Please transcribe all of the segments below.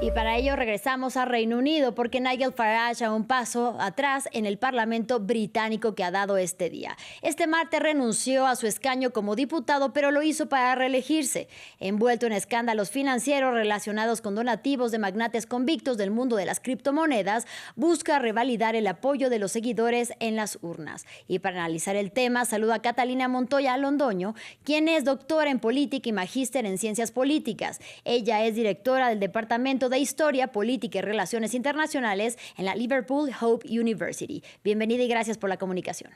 Y para ello regresamos a Reino Unido porque Nigel Farage a un paso atrás en el Parlamento británico que ha dado este día. Este martes renunció a su escaño como diputado, pero lo hizo para reelegirse. Envuelto en escándalos financieros relacionados con donativos de magnates convictos del mundo de las criptomonedas, busca revalidar el apoyo de los seguidores en las urnas. Y para analizar el tema, saludo a Catalina Montoya Londoño, quien es doctora en política y magíster en ciencias políticas. Ella es directora del Departamento de Historia, Política y Relaciones Internacionales en la Liverpool Hope University. Bienvenida y gracias por la comunicación.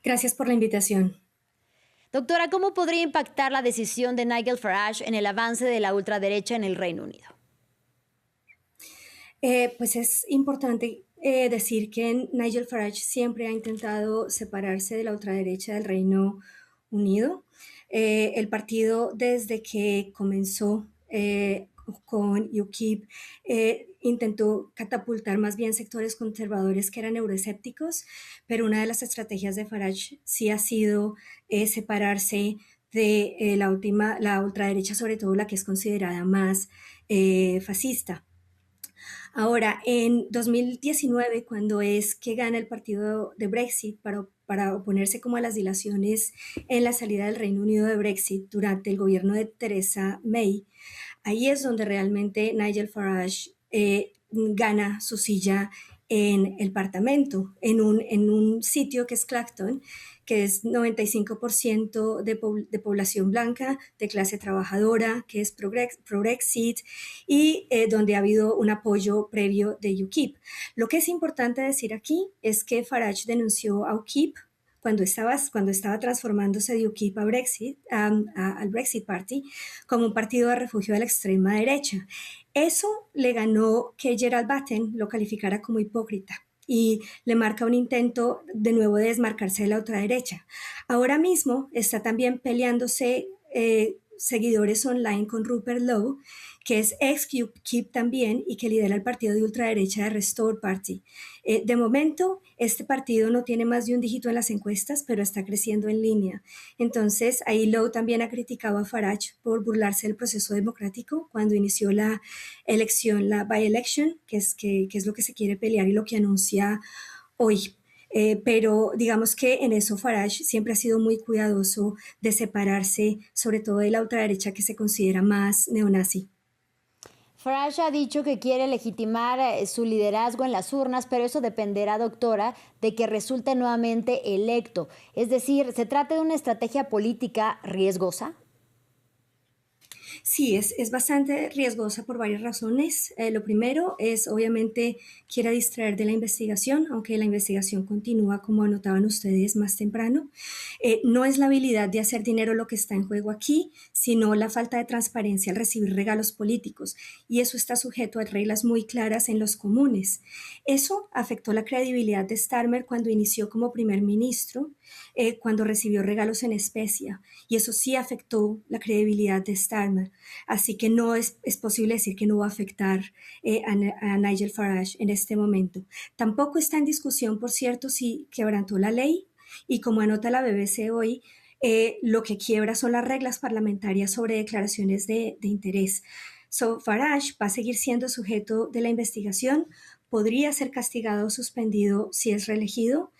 Gracias por la invitación. Doctora, ¿cómo podría impactar la decisión de Nigel Farage en el avance de la ultraderecha en el Reino Unido? Pues es importante decir que Nigel Farage siempre ha intentado separarse de la ultraderecha del Reino Unido. El partido, desde que comenzó con UKIP, intentó catapultar más bien sectores conservadores que eran euroescépticos, pero una de las estrategias de Farage sí ha sido separarse de la ultraderecha, sobre todo la que es considerada más fascista. Ahora, en 2019, cuando es que gana el partido de Brexit para oponerse como a las dilaciones en la salida del Reino Unido de Brexit durante el gobierno de Theresa May, ahí es donde realmente Nigel Farage gana su silla en el Parlamento, en un sitio que es Clacton, que es 95% de población blanca, de clase trabajadora, que es pro-Brexit y donde ha habido un apoyo previo de UKIP. Lo que es importante decir aquí es que Farage denunció a UKIP cuando estaba transformándose de UKIP a Brexit, al Brexit Party, como un partido de refugio de la extrema derecha. Eso le ganó que Gerald Batten lo calificara como hipócrita y le marca un intento de nuevo de desmarcarse de la ultraderecha. Ahora mismo está también peleándose seguidores online con Rupert Lowe, que es ex UKIP también y que lidera el partido de ultraderecha de Restore Party. De momento, este partido no tiene más de un dígito en las encuestas, pero está creciendo en línea. Entonces, ahí Lowe también ha criticado a Farage por burlarse del proceso democrático cuando inició la elección, la by-election, que es lo que se quiere pelear y lo que anuncia hoy. Pero digamos que en eso Farage siempre ha sido muy cuidadoso de separarse, sobre todo de la ultraderecha que se considera más neonazi. Farage ha dicho que quiere legitimar su liderazgo en las urnas, pero eso dependerá, doctora, de que resulte nuevamente electo. Es decir, ¿se trata de una estrategia política riesgosa? Sí, es bastante riesgosa por varias razones. Lo primero es, obviamente, quiere distraer de la investigación, aunque la investigación continúa, como anotaban ustedes más temprano. No es la habilidad de hacer dinero lo que está en juego aquí, sino la falta de transparencia al recibir regalos políticos. Y eso está sujeto a reglas muy claras en los comunes. Eso afectó la credibilidad de Starmer cuando inició como primer ministro, cuando recibió regalos en especia. Y eso sí afectó la credibilidad de Starmer. Así que no es posible decir que no va a afectar a Nigel Farage en este momento. Tampoco está en discusión, por cierto, si quebrantó la ley y como anota la BBC hoy, lo que quiebra son las reglas parlamentarias sobre declaraciones de interés. So, Farage va a seguir siendo sujeto de la investigación, podría ser castigado o suspendido si es reelegido.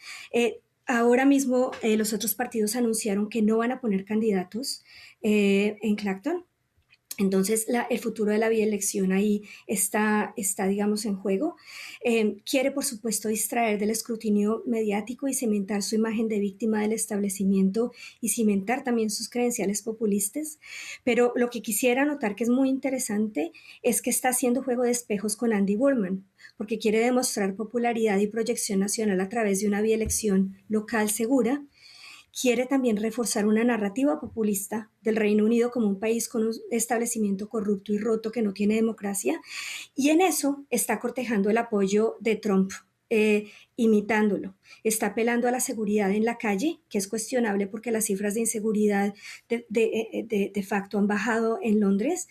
Ahora mismo los otros partidos anunciaron que no van a poner candidatos en Clacton. Entonces, el futuro de la bielección ahí está, digamos, en juego. Quiere, por supuesto, distraer del escrutinio mediático y cimentar su imagen de víctima del establecimiento y cimentar también sus credenciales populistas. Pero lo que quisiera notar que es muy interesante es que está haciendo juego de espejos con Andy Burnham, porque quiere demostrar popularidad y proyección nacional a través de una bielección local segura. Quiere también reforzar una narrativa populista del Reino Unido como un país con un establecimiento corrupto y roto que no tiene democracia, y en eso está cortejando el apoyo de Trump, imitándolo. Está apelando a la seguridad en la calle, que es cuestionable porque las cifras de inseguridad de facto han bajado en Londres.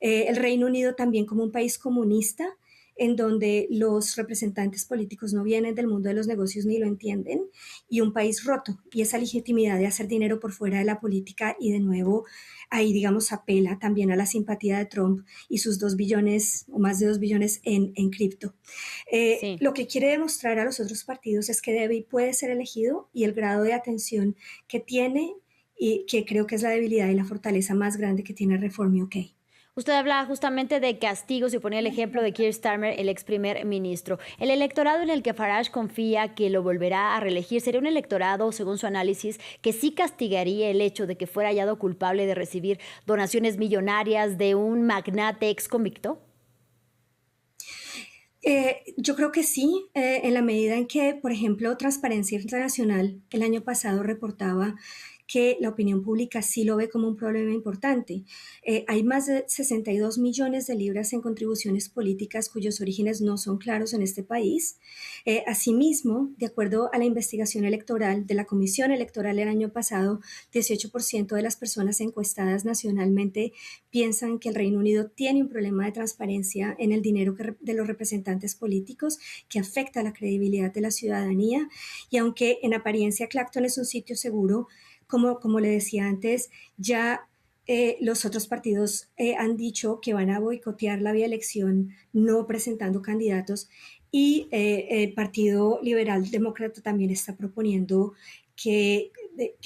El Reino Unido también como un país comunista en donde los representantes políticos no vienen del mundo de los negocios ni lo entienden, y un país roto, y esa legitimidad de hacer dinero por fuera de la política, y de nuevo ahí, digamos, apela también a la simpatía de Trump y sus 2 billones o más de 2 billones en cripto. Sí. Lo que quiere demostrar a los otros partidos es que debe y puede ser elegido, y el grado de atención que tiene, y que creo que es la debilidad y la fortaleza más grande que tiene Reform UK. Usted hablaba justamente de castigos y ponía el ejemplo de Keir Starmer, el ex primer ministro. El electorado en el que Farage confía que lo volverá a reelegir sería un electorado, según su análisis, que sí castigaría el hecho de que fuera hallado culpable de recibir donaciones millonarias de un magnate ex convicto. Yo creo que sí, en la medida en que, por ejemplo, Transparencia Internacional el año pasado reportaba que la opinión pública sí lo ve como un problema importante. Hay más de 62 millones de libras en contribuciones políticas cuyos orígenes no son claros en este país. Asimismo, de acuerdo a la investigación electoral de la Comisión Electoral el año pasado, 18% de las personas encuestadas nacionalmente piensan que el Reino Unido tiene un problema de transparencia en el dinero de los representantes políticos que afecta la credibilidad de la ciudadanía. Y aunque en apariencia Clacton es un sitio seguro, como le decía antes, ya los otros partidos han dicho que van a boicotear la vía elección no presentando candidatos, y el Partido Liberal Demócrata también está proponiendo que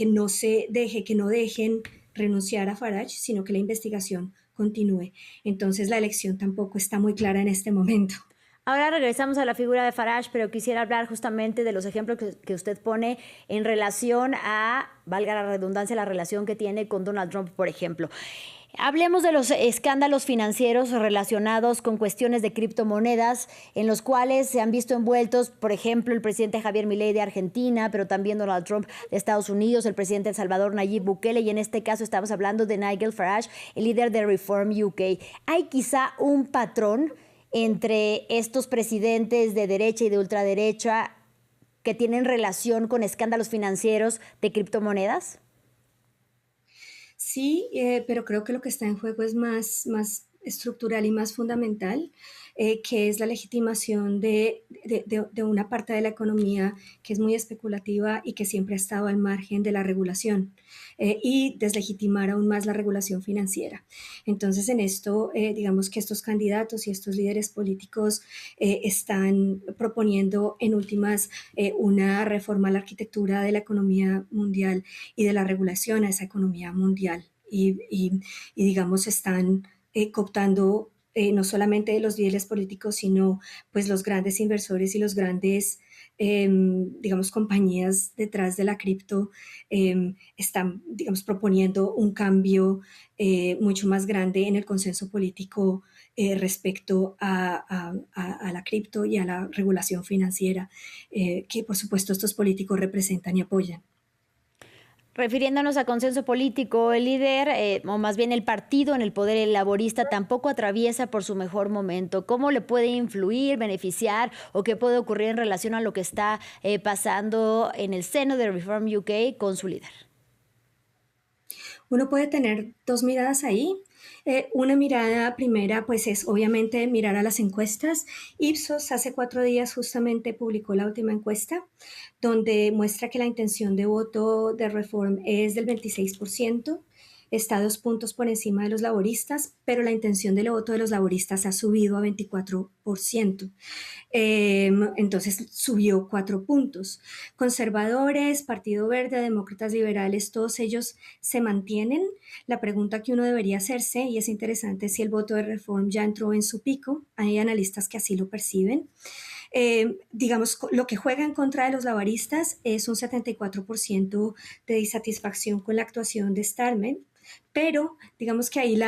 no se deje, que no dejen renunciar a Farage, sino que la investigación continúe. Entonces la elección tampoco está muy clara en este momento. Ahora regresamos a la figura de Farage, pero quisiera hablar justamente de los ejemplos que usted pone en relación a, valga la redundancia, la relación que tiene con Donald Trump, por ejemplo. Hablemos de los escándalos financieros relacionados con cuestiones de criptomonedas, en los cuales se han visto envueltos, por ejemplo, el presidente Javier Milei de Argentina, pero también Donald Trump de Estados Unidos, el presidente de El Salvador, Nayib Bukele, y en este caso estamos hablando de Nigel Farage, el líder de Reform UK. ¿Hay quizá un patrón entre estos presidentes de derecha y de ultraderecha que tienen relación con escándalos financieros de criptomonedas? Sí, pero creo que lo que está en juego es más estructural y más fundamental, que es la legitimación de una parte de la economía que es muy especulativa y que siempre ha estado al margen de la regulación, y deslegitimar aún más la regulación financiera. Entonces, en esto, digamos que estos candidatos y estos líderes políticos están proponiendo en últimas una reforma a la arquitectura de la economía mundial y de la regulación a esa economía mundial. Y digamos, están cooptando no solamente los líderes políticos, sino pues los grandes inversores y los grandes, digamos, compañías detrás de la cripto, están, digamos, proponiendo un cambio mucho más grande en el consenso político respecto a la cripto y a la regulación financiera, que por supuesto estos políticos representan y apoyan. Refiriéndonos a consenso político, el líder, o más bien el partido en el poder, el laborista, tampoco atraviesa por su mejor momento. ¿Cómo le puede influir, beneficiar o qué puede ocurrir en relación a lo que está pasando en el seno de Reform UK con su líder? Uno puede tener 2 miradas ahí. Una mirada primera, pues es obviamente mirar a las encuestas. Ipsos hace 4 días justamente publicó la última encuesta, donde muestra que la intención de voto de Reform es del 26%, está 2 puntos por encima de los laboristas, pero la intención del voto de los laboristas ha subido a 24%. Entonces subió 4 puntos. Conservadores, Partido Verde, Demócratas Liberales, todos ellos se mantienen. La pregunta que uno debería hacerse, y es interesante, es si el voto de Reform ya entró en su pico. Hay analistas que así lo perciben. Digamos, lo que juega en contra de los laboristas es un 74% de disatisfacción con la actuación de Starmer, pero digamos que ahí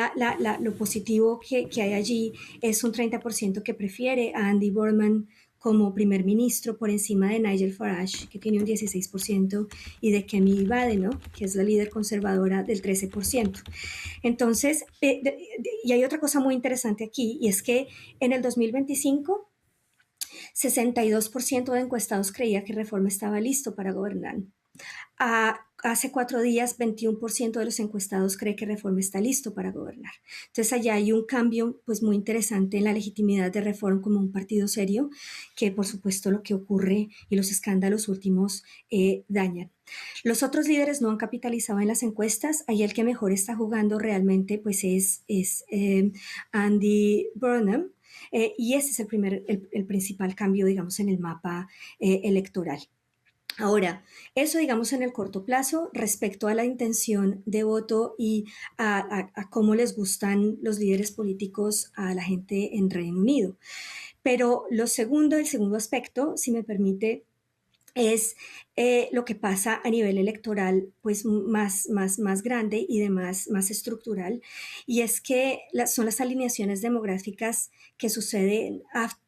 lo positivo que hay allí es un 30% que prefiere a Andy Burnham como primer ministro por encima de Nigel Farage, que tiene un 16%, y de Kemi Badenoch, que es la líder conservadora, del 13%. Entonces, y hay otra cosa muy interesante aquí, y es que en el 2025, 62% de encuestados creía que Reforma estaba listo para gobernar. Hace 4 días, 21% de los encuestados cree que Reform está listo para gobernar. Entonces, allá hay un cambio pues, muy interesante en la legitimidad de Reform como un partido serio, que por supuesto lo que ocurre y los escándalos últimos dañan. Los otros líderes no han capitalizado en las encuestas. Ahí el que mejor está jugando realmente pues, es Andy Burnham. Y ese es el principal cambio, digamos, en el mapa electoral. Ahora, eso digamos en el corto plazo respecto a la intención de voto y a cómo les gustan los líderes políticos a la gente en Reino Unido. Pero el segundo aspecto, si me permite, es lo que pasa a nivel electoral, pues más grande y de más estructural, y es que son las alineaciones demográficas que suceden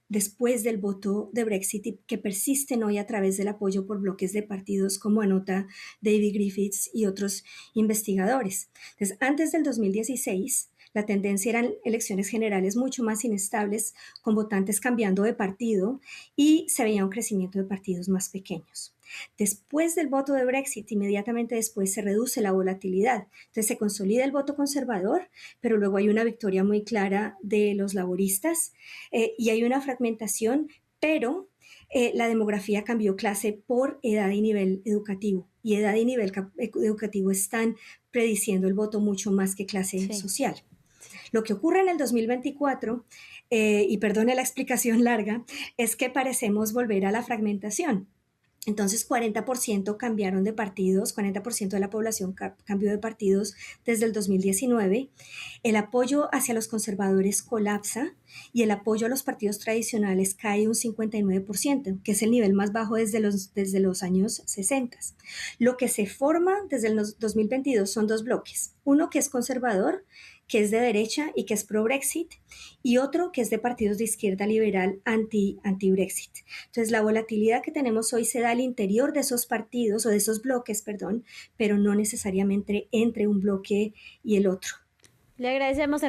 después del voto de Brexit y que persisten hoy a través del apoyo por bloques de partidos, como anota David Griffiths y otros investigadores. Entonces, antes del 2016, la tendencia eran elecciones generales mucho más inestables, con votantes cambiando de partido y se veía un crecimiento de partidos más pequeños. Después del voto de Brexit, inmediatamente después se reduce la volatilidad. Entonces se consolida el voto conservador, pero luego hay una victoria muy clara de los laboristas y hay una fragmentación, pero la demografía cambió clase por edad y nivel educativo. Y edad y nivel educativo están prediciendo el voto mucho más que clase social. Lo que ocurre en el 2024, y perdone la explicación larga, es que parecemos volver a la fragmentación. Entonces, 40% cambiaron de partidos, 40% de la población cambió de partidos desde el 2019. El apoyo hacia los conservadores colapsa y el apoyo a los partidos tradicionales cae un 59%, que es el nivel más bajo desde los años 60. Lo que se forma desde el 2022 son dos bloques. Uno que es conservador, que es de derecha y que es pro-Brexit, y otro que es de partidos de izquierda liberal anti-Brexit. Entonces, la volatilidad que tenemos hoy se da al interior de esos partidos, o de esos bloques, perdón, pero no necesariamente entre un bloque y el otro. Le agradecemos